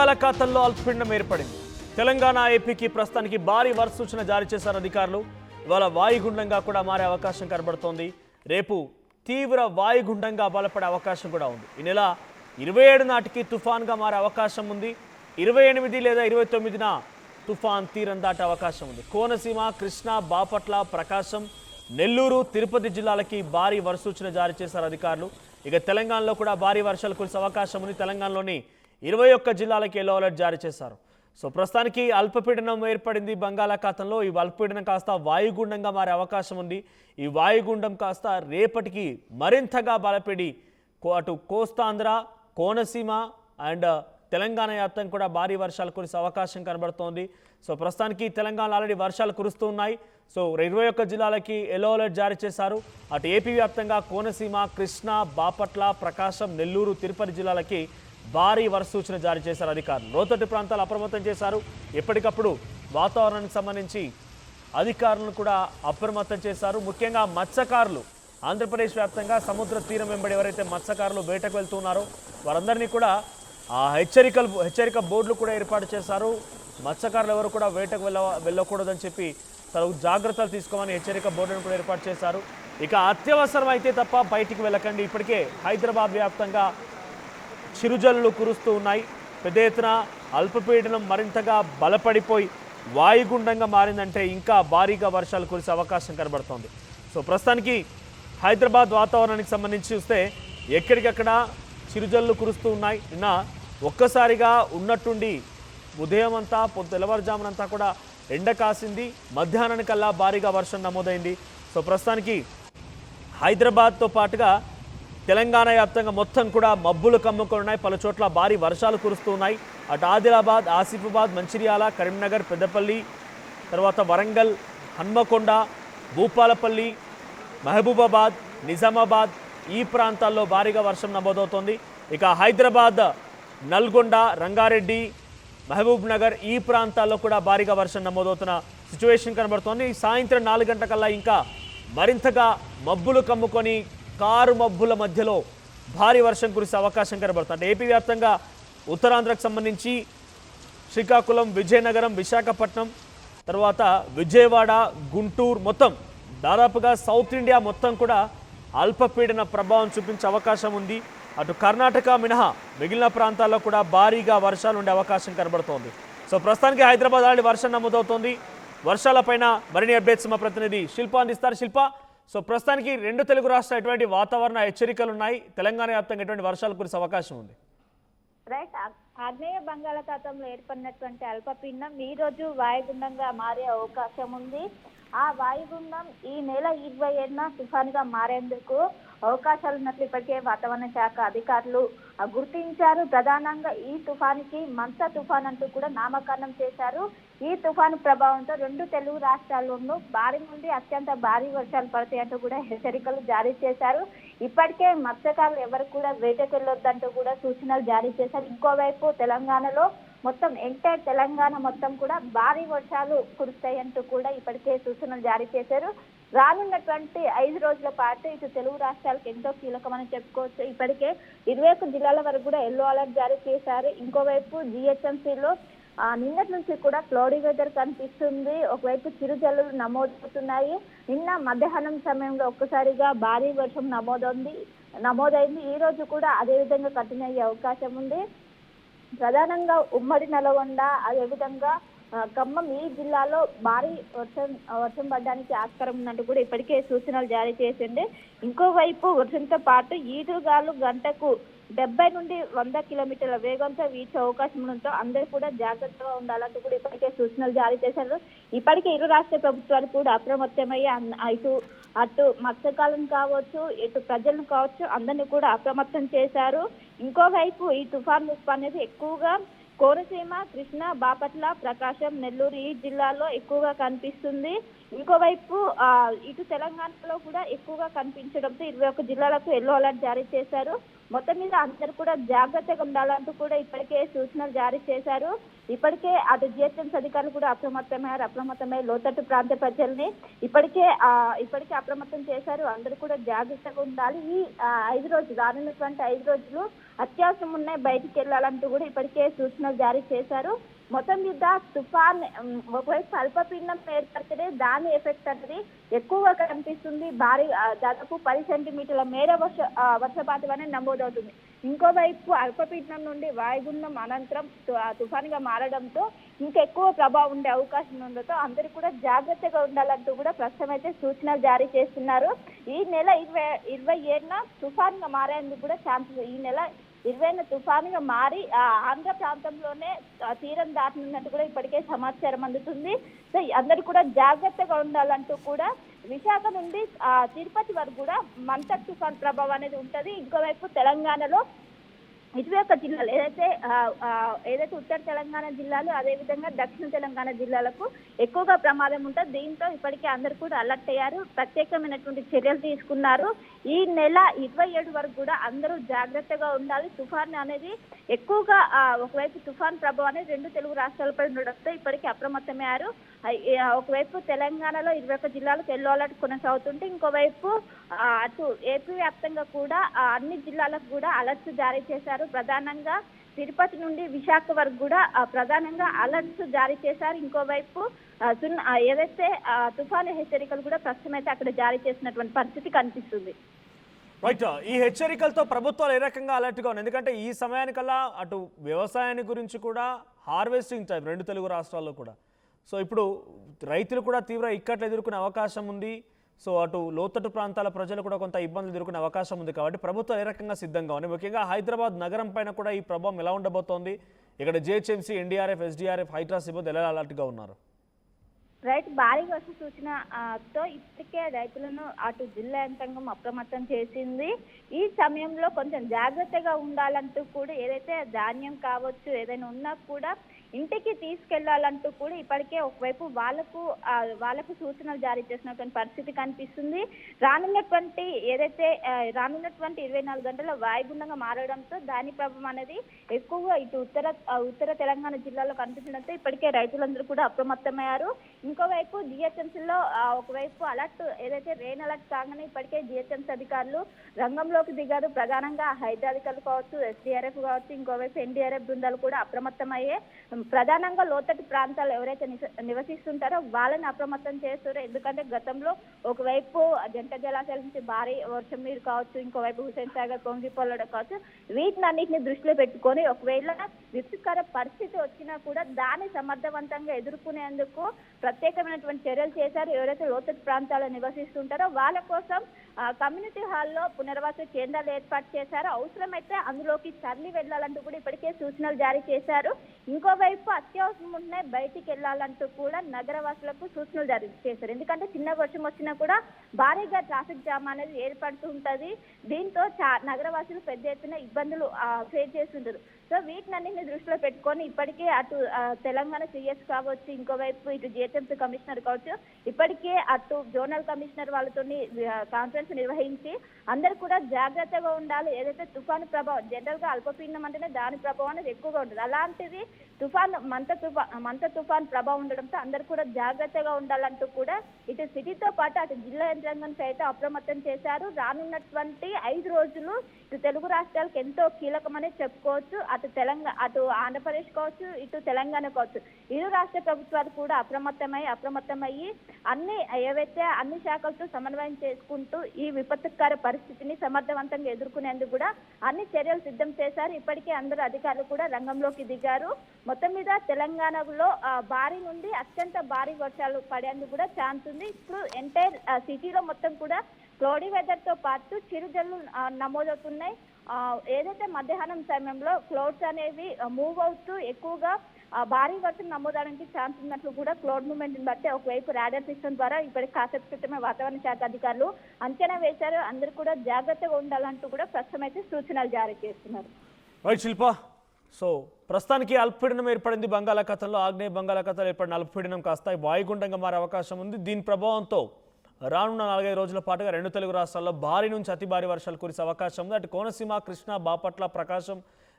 బంగాళాఖాతంలో అల్పపీడనం ఏర్పడింది. తెలంగాణ ఏపీకి ప్రస్తుతానికి భారీ వర్ష సూచన జారీ చేశారు అధికారులు. ఇవాళ వాయుగుండంగా కూడా మారే అవకాశం కనబడుతోంది. రేపు తీవ్ర వాయుగుండంగా బలపడే అవకాశం కూడా ఉంది. ఈ నెల 27 నాటికి తుఫాన్గా మారే అవకాశం ఉంది. 28 లేదా 29న తుఫాన్ తీరం దాటే అవకాశం ఉంది. కోనసీమ, కృష్ణా, బాపట్ల, ప్రకాశం, నెల్లూరు, తిరుపతి జిల్లాలకి భారీ వర్ష సూచన జారీ చేశారు అధికారులు. ఇక తెలంగాణలో కూడా భారీ వర్షాలు కురిసే అవకాశం ఉంది. తెలంగాణలోని 21 జిల్లాలకి ఎల్లో అలర్ట్ జారీ చేశారు. సో ప్రస్తుతానికి అల్పపీడనం ఏర్పడింది బంగాళాఖాతంలో. ఈ అల్పపీడనం కాస్త వాయుగుండంగా మారే అవకాశం ఉంది. ఈ వాయుగుండం కాస్త రేపటికి మరింతగా బలపడి అటు కోస్తాంధ్ర, కోనసీమ అండ్ తెలంగాణ వ్యాప్తంగా కూడా భారీ వర్షాలు కురిసే అవకాశం కనబడుతోంది. సో ప్రస్తుతానికి తెలంగాణలో ఆల్రెడీ వర్షాలు కురుస్తూ ఉన్నాయి. సో 21 జిల్లాలకి ఎల్లో అలర్ట్ జారీ చేశారు. అటు ఏపీ వ్యాప్తంగా కోనసీమ, కృష్ణా, బాపట్ల, ప్రకాశం, నెల్లూరు, తిరుపతి జిల్లాలకి భారీ వర్ష సూచన జారీ చేశారు అధికారులు. లోతట్టు ప్రాంతాలు అప్రమత్తం చేశారు. ఎప్పటికప్పుడు వాతావరణానికి సంబంధించి అధికారులను కూడా అప్రమత్తం చేశారు. ముఖ్యంగా మత్స్యకారులు, ఆంధ్రప్రదేశ్ వ్యాప్తంగా సముద్ర తీరం వెంబడి ఎవరైతే మత్స్యకారులు వేటకు వెళ్తున్నారో వారందరినీ కూడా హెచ్చరిక బోర్డులు కూడా ఏర్పాటు చేశారు. మత్స్యకారులు ఎవరు కూడా వేటకు వెళ్ళకూడదని చెప్పి తగు జాగ్రత్తలు తీసుకోమని హెచ్చరిక బోర్డులను కూడా ఏర్పాటు చేశారు. ఇక అత్యవసరం అయితే తప్ప బయటికి వెళ్ళకండి. ఇప్పటికే హైదరాబాద్ వ్యాప్తంగా చిరుజల్లులు కురుస్తూ ఉన్నాయి. పెద్ద ఎత్తున అల్పపీడనం మరింతగా బలపడిపోయి వాయుగుండంగా మారిందంటే ఇంకా భారీగా వర్షాలు కురిసే అవకాశం కనబడుతోంది. సో ప్రస్తుతానికి హైదరాబాద్ వాతావరణానికి సంబంధించి చూస్తే ఎక్కడికక్కడ చిరుజల్లు కురుస్తూ ఉన్నాయి. నిన్న ఒక్కసారిగా ఉన్నట్టుండి ఉదయం అంతా తెల్లవారుజామునంతా కూడా ఎండ కాసింది. మధ్యాహ్నానికల్లా భారీగా వర్షం నమోదైంది. సో ప్రస్తుతానికి హైదరాబాద్తో పాటుగా తెలంగాణ వ్యాప్తంగా మొత్తం కూడా మబ్బులు కమ్ముకొని ఉన్నాయి. పలు చోట్ల భారీ వర్షాలు కురుస్తూ ఉన్నాయి. అటు ఆదిలాబాద్, ఆసిఫాబాద్, మంచిర్యాల, కరీంనగర్, పెద్దపల్లి, తర్వాత వరంగల్, హన్మకొండ, భూపాలపల్లి, మహబూబాబాద్, నిజామాబాద్ ఈ ప్రాంతాల్లో భారీగా వర్షం నమోదవుతోంది. ఇక హైదరాబాద్, నల్గొండ, రంగారెడ్డి, మహబూబ్ నగర్ ఈ ప్రాంతాల్లో కూడా భారీగా వర్షం నమోదవుతున్న సిచ్యువేషన్ కనబడుతోంది. సాయంత్రం 4 గంటలకల్లా ఇంకా మరింతగా మబ్బులు కమ్ముకొని కారు మబ్బుల మధ్యలో భారీ వర్షం కురిసే అవకాశం కనబడుతుంది. అంటే ఏపీ వ్యాప్తంగా ఉత్తరాంధ్రకు సంబంధించి శ్రీకాకుళం, విజయనగరం, విశాఖపట్నం, తర్వాత విజయవాడ, గుంటూరు మొత్తం దాదాపుగా సౌత్ ఇండియా మొత్తం కూడా అల్పపీడన ప్రభావం చూపించే అవకాశం ఉంది. అటు కర్ణాటక మినహా మిగిలిన ప్రాంతాల్లో కూడా భారీగా వర్షాలు ఉండే అవకాశం కనబడుతోంది. సో ప్రస్తుతానికి హైదరాబాద్ ఆల్రెడీ వర్షం నమోదవుతోంది. వర్షాలపైన మరిన్ని అప్డేట్స్ మా ప్రతినిధి శిల్ప అందిస్తారు. శిల్ప, సో ప్రస్తుతానికి 2 తెలుగు రాష్ట్రాలు ఎటువంటి వాతావరణ హెచ్చరికలు ఉన్నాయి? తెలంగాణ వ్యాప్తంగా ఎటువంటి వర్షాలు కురిసే అవకాశం ఉంది? రైట్, ఆగ్నేయ బంగాళాఖాతంలో ఏర్పడినటువంటి అల్పపీడనం ఈ రోజు వాయుగుండంగా మారే అవకాశం ఉంది. ఆ వాయుగుండం ఈ నెల 27న తుఫానుగా మారేందుకు అవకాశాలు ఉన్నట్లు ఇప్పటికే వాతావరణ శాఖ అధికారులు గుర్తించారు. ప్రధానంగా ఈ తుఫానుకి మంత తుఫాన్ అంటూ కూడా నామకరణం చేశారు. ఈ తుఫాను ప్రభావంతో 2 తెలుగు రాష్ట్రాల్లోనూ భారీ నుండి అత్యంత భారీ వర్షాలు పడతాయంటూ కూడా హెచ్చరికలు జారీ చేశారు. ఇప్పటికే మత్స్యకారులు ఎవరు కూడా వేటకెళ్ళొద్దంటూ కూడా సూచనలు జారీ చేశారు. ఇంకోవైపు తెలంగాణలో మొత్తం ఎంటైర్ తెలంగాణ మొత్తం కూడా భారీ వర్షాలు కురుస్తాయంటూ కూడా ఇప్పటికే సూచనలు జారీ చేశారు. రానున్నటువంటి 5 రోజుల పాటు ఇటు తెలుగు రాష్ట్రాలకు ఎంతో కీలకమని చెప్పుకోవచ్చు. ఇప్పటికే 21 జిల్లాల వరకు కూడా ఎల్లో అలర్ట్ జారీ చేశారు. ఇంకోవైపు జిహెచ్ఎంసీలో నిన్నటి నుంచి కూడా క్లౌడీ వెదర్ కనిపిస్తుంది. ఒకవైపు చిరుజల్లులు నమోదవుతున్నాయి. నిన్న మధ్యాహ్నం సమయంలో ఒక్కసారిగా భారీ వర్షం నమోదైంది. ఈ రోజు కూడా అదే విధంగా కంటిన్యూ అయ్యే అవకాశం ఉంది. ప్రధానంగా ఉమ్మడి నల్గొండ, అదేవిధంగా ఖమ్మం ఈ జిల్లాలో భారీ వర్షం పడడానికి ఆస్కారం ఉన్నట్టు కూడా ఇప్పటికే సూచనలు జారీ చేసింది. ఇంకోవైపు వర్షంతో పాటు ఈదురుగాలు గంటకు 70 నుండి 100 కిలోమీటర్ల వేగంతో వీచే అవకాశం ఉండడంతో అందరూ కూడా జాగ్రత్తగా ఉండాలంటూ కూడా ఇప్పటికే సూచనలు జారీ చేశారు. ఇప్పటికే ఇరు రాష్ట్ర ప్రభుత్వాలు కూడా అప్రమత్తమయ్యి అటు మత్స్యకాలను కావచ్చు, ఇటు ప్రజలను కావచ్చు అందరినీ కూడా అప్రమత్తం చేశారు. ఇంకోవైపు ఈ తుఫాన్ ముప్పు అనేది ఎక్కువగా కోనసీమ, కృష్ణా, బాపట్ల, ప్రకాశం, నెల్లూరు ఈ జిల్లాల్లో ఎక్కువగా కనిపిస్తుంది. ఇంకోవైపు ఇటు తెలంగాణలో కూడా ఎక్కువగా కనిపించడంతో 21 జిల్లాలకు ఎల్లో అలర్ట్ జారీ చేశారు. మొత్తం మీద అందరూ కూడా జాగ్రత్తగా ఉండాలంటూ కూడా ఇప్పటికే సూచనలు జారీ చేశారు. ఇప్పటికే అటు జిహెచ్ఎంసీ అధికారులు కూడా అప్రమత్తమై లోతట్టు ప్రాంత ప్రజల్ని ఇప్పటికే అప్రమత్తం చేశారు. అందరూ కూడా జాగ్రత్తగా ఉండాలి. ఈ 5 రోజులు రానున్నటువంటి 5 రోజులు అత్యవసరం ఉన్నాయి బయటికి వెళ్ళాలంటూ కూడా ఇప్పటికే సూచనలు జారీ చేశారు. మొత్తం మీద తుఫాన్ ఒకవైపు అల్పపీడనం ఏర్పడితే దాని ఎఫెక్ట్ అనేది ఎక్కువగా కనిపిస్తుంది. భారీ దాదాపు 10 సెంటీమీటర్ల మేర వర్షపాతం అనేది నమోదవుతుంది. ఇంకోవైపు అల్పపీడనం నుండి వాయుగుండం అనంతరం తుఫాన్గా మారడంతో ఇంకెక్కువ ప్రభావం ఉండే అవకాశం ఉండడంతో అందరూ కూడా జాగ్రత్తగా ఉండాలంటూ కూడా ప్రస్తుతం అయితే సూచనలు జారీ చేస్తున్నారు. ఈ నెల 27న తుఫాన్గా మారేందుకు కూడా ఛాన్సెస్, ఈ నెల 20న తుఫానుగా మారి ఆంధ్ర ప్రాంతంలోనే తీరం దాటనున్నట్టు కూడా ఇప్పటికే సమాచారం అందుతుంది. సో అందరూ కూడా జాగ్రత్తగా ఉండాలంటూ కూడా విశాఖ నుండి తిరుపతి వరకు కూడా మంతర్ తుఫాన్ ప్రభావం అనేది ఉంటది. ఇంకోవైపు తెలంగాణలో 21 జిల్లాలు ఏదైతే ఉత్తర తెలంగాణ జిల్లాలు అదేవిధంగా దక్షిణ తెలంగాణ జిల్లాలకు ఎక్కువగా ప్రమాదం ఉంటుంది. దీంతో ఇప్పటికే అందరూ కూడా అలర్ట్ అయ్యారు, ప్రత్యేకమైనటువంటి చర్యలు తీసుకున్నారు. ఈ నెల 27 వరకు కూడా అందరూ జాగ్రత్తగా ఉండాలి. తుఫాన్ అనేది ఎక్కువగా ఒకవైపు తుఫాన్ ప్రభావం అనేది 2 తెలుగు రాష్ట్రాలపై ఉండడంతో ఇప్పటికే అప్రమత్తమయ్యారు. ఒకవైపు తెలంగాణలో 21 జిల్లాలకు ఎల్లో అలర్ట్ కొనసాగుతుంటే ఇంకోవైపు అటు ఏపీ వ్యాప్తంగా కూడా అన్ని జిల్లాలకు కూడా అలర్ట్స్ జారీ చేశారు. ప్రధానంగా తిరుపతి నుండి విశాఖ వరకు కూడా ప్రధానంగా అలర్ట్స్ జారీ చేశారు. ఇంకోవైపు ఏదైతే తుఫాను హెచ్చరికలు కూడా ప్రస్తుతం అయితే అక్కడ జారీ చేసినటువంటి పరిస్థితి కనిపిస్తుంది. రైట్, ఈ హెచ్చరికలతో ప్రభుత్వాలు ఏ రకంగా అలర్ట్గా ఉన్నాయి? ఎందుకంటే ఈ సమయానికల్లా అటు వ్యవసాయాన్ని గురించి కూడా హార్వెస్టింగ్ టైం 2 తెలుగు రాష్ట్రాల్లో కూడా. సో ఇప్పుడు రైతులు కూడా తీవ్ర ఇక్కట్లు ఎదుర్కొనే అవకాశం ఉంది. సో అటు లోతట్టు ప్రాంతాల ప్రజలు కూడా కొంత ఇబ్బందులు ఎదుర్కొనే అవకాశం ఉంది. కాబట్టి ప్రభుత్వం ఏ రకంగా సిద్ధంగా ఉంది? ముఖ్యంగా హైదరాబాద్ నగరం పైన కూడా ఈ ప్రభావం ఎలా ఉండబోతోంది? ఇక్కడ జిహెచ్ఎంసీ, ఎన్డీఆర్ఎఫ్, ఎస్డీఆర్ఎఫ్, హైడ్రా సిబ్బంది ఎలా అలర్ట్గా ఉన్నారు? రైట్, భారీ వర్ష సూచనతో ఇప్పటికే రైతులను అటు జిల్లా యంత్రాంగం అప్రమత్తం చేసింది. ఈ సమయంలో కొంచెం జాగ్రత్తగా ఉండాలంటూ కూడా ఏదైతే ధాన్యం కావచ్చు ఏదైనా ఉన్నా కూడా ఇంటికి తీసుకెళ్లాలంటూ కూడా ఇప్పటికే ఒకవైపు వాళ్ళకు సూచనలు జారీ చేసినటువంటి పరిస్థితి కనిపిస్తుంది. రానున్నటువంటి 24 గంటల వాయుగుండంగా మారడంతో దాని ప్రభావం అనేది ఎక్కువగా ఇటు ఉత్తర తెలంగాణ జిల్లాలో కనిపించడంతో ఇప్పటికే రైతులందరూ కూడా అప్రమత్తమయ్యారు. ఇంకోవైపు జిహెచ్ఎంసీలో ఒకవైపు అలర్ట్ ఏదైతే రెయిన్ అలర్ట్ కాగానే ఇప్పటికే జిహెచ్ఎంసీ అధికారులు రంగంలోకి దిగారు. ప్రధానంగా హైడ్రా అధికారులు కావచ్చు, ఎస్డీఆర్ఎఫ్ కావచ్చు, ఇంకోవైపు ఎన్డీఆర్ఎఫ్ బృందాలు కూడా అప్రమత్తమయ్యే ప్రధానంగా లోతట్టు ప్రాంతాలు ఎవరైతే నివసిస్తుంటారో వాళ్ళని అప్రమత్తం చేస్తారు. ఎందుకంటే గతంలో ఒకవైపు జంట జలాశయాల నుంచి భారీ వర్షం నీరు కావచ్చు, ఇంకోవైపు హుసేన్ సాగర్ పొంగిపోలడం కావచ్చు, వీటినన్నింటినీ దృష్టిలో పెట్టుకొని ఒకవేళ విపత్కర పరిస్థితి వచ్చినా కూడా దాన్ని సమర్థవంతంగా ఎదుర్కొనేందుకు ప్రత్యేకమైనటువంటి చర్యలు చేశారు. ఎవరైతే లోతట్టు ప్రాంతాల్లో నివసిస్తుంటారో వాళ్ళ కోసం కమ్యూనిటీ హాల్లో పునర్వాస కేంద్రాలు ఏర్పాటు చేశారు. అవసరమైతే అందులోకి తరలి వెళ్లాలంటూ కూడా ఇప్పటికే సూచనలు జారీ చేశారు. ఇంకోవైపు అత్యవసరం ఉన్నాయి బయటికి వెళ్లాలంటూ కూడా నగరవాసులకు సూచనలు జారీ చేశారు. ఎందుకంటే చిన్న వర్షం వచ్చినా కూడా భారీగా ట్రాఫిక్ జామ్ అనేది ఏర్పడుతూ ఉంటది. దీంతో నగరవాసులు పెద్ద ఎత్తున ఇబ్బందులు ఫేస్ చేస్తుంటారు. సో వీటినన్నింటినీ దృష్టిలో పెట్టుకొని ఇప్పటికే అటు తెలంగాణ సిఎస్ కావచ్చు, ఇంకోవైపు ఇటు జిహెచ్ఎంసీ కమిషనర్ కావచ్చు, ఇప్పటికే అటు జోనల్ కమిషనర్ వాళ్ళతో కాన్ఫరెన్స్ నిర్వహించి అందరూ కూడా జాగ్రత్తగా ఉండాలి. ఏదైతే తుఫాను ప్రభావం జనరల్ గా అల్పపీడనం అంటేనే దాని ప్రభావం అనేది ఎక్కువగా ఉంటుంది. అలాంటిది మంత తుఫాన్ ప్రభావం ఉండడంతో అందరూ కూడా జాగ్రత్తగా ఉండాలంటూ కూడా ఇటు సిటీతో పాటు అటు జిల్లా యంత్రాంగం సైతం అప్రమత్తం చేశారు. రానున్నటువంటి 5 రోజులు ఇటు తెలుగు రాష్ట్రాలకు ఎంతో కీలకమని చెప్పుకోవచ్చు. అటు ఆంధ్రప్రదేశ్ కావచ్చు, ఇటు తెలంగాణ కావచ్చు, ఇరు రాష్ట్ర ప్రభుత్వాలు కూడా అప్రమత్తమయ్యి అన్ని శాఖలతో సమన్వయం చేసుకుంటూ ఈ విపత్కర పరిస్థితిని సమర్థవంతంగా ఎదుర్కొనేందుకు కూడా అన్ని చర్యలు సిద్ధం చేశారు. ఇప్పటికే అందరూ అధికారులు కూడా రంగంలోకి దిగారు. మొత్తం మీద తెలంగాణలో భారీ నుండి అత్యంత భారీ వర్షాలు పడేందుకు కూడా ఛాన్స్ ఉంది. ఇప్పుడు ఎంటైర్ సిటీలో మొత్తం కూడా క్లౌడీ వెదర్ తో పాటు చిరుజల్లు నమోదవుతున్నాయి. ఏదైతే మధ్యాహ్నం సమయంలో క్లౌడ్స్ అనేవి మూవ్ అవుతూ ఎక్కువగా భారీ వర్షం నమోదవడానికి ఛాన్స్ ఉన్నట్లు కూడా క్లౌడ్ మూవ్మెంట్ ని బట్టి ఒకవైపు రాడార్ సిస్టమ్ ద్వారా ఇప్పటికి కాసేపు క్రితమే వాతావరణ శాఖ అధికారులు అంచనా వేశారు. అందరూ కూడా జాగ్రత్తగా ఉండాలంటూ కూడా ప్రస్తుతం అయితే సూచనలు జారీ చేస్తున్నారు. రైట్ శిల్ప, సో ప్రస్తుతానికి అల్పపీడనం ఏర్పడింది బంగాళాఖాతంలో. ఆగ్నేయ బంగాళాఖాతంలో ఏర్పడిన అల్పపీడనం కాస్త వాయుగుండంగా మారే అవకాశం ఉంది. దీని ప్రభావంతో రానున్న 4-5 రోజుల పాటుగా 2 తెలుగు రాష్ట్రాల్లో భారీ నుంచి అతి భారీ వర్షాలు కురిసే అవకాశం ఉంది. అటు కోనసీమ, కృష్ణా, బాపట్ల, ప్రకాశం,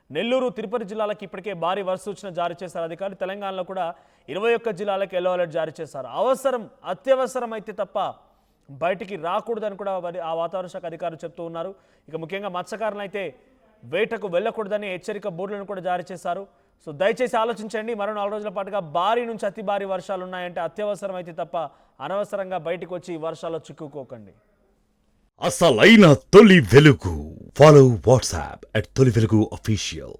నెల్లూరు, తిరుపతి జిల్లాలకు ఇప్పటికే భారీ వర్ష సూచన జారీ చేశారు అధికారులు. తెలంగాణలో కూడా 21 జిల్లాలకు ఎల్లో అలర్ట్ జారీ చేశారు. అత్యవసరం అయితే తప్ప బయటికి రాకూడదని కూడా ఆ వాతావరణ శాఖ అధికారులు చెప్తూ ఉన్నారు. ఇక ముఖ్యంగా మత్స్యకారులు అయితే వేటకు వెళ్ళకూడదని హెచ్చరిక బోర్డులను కూడా జారీ చేశారు. సో దయచేసి ఆలోచించండి. మరో 4 రోజుల పాటుగా భారీ నుంచి అతి భారీ వర్షాలు ఉన్నాయంటే అత్యవసరం అయితే తప్ప అనవసరంగా బయటకు వచ్చి ఈ వర్షాల్లో చిక్కుకోకండి. అసలైన తొలి వెలుగు. ఫాలో వాట్సాప్ @తొలి వెలుగు official.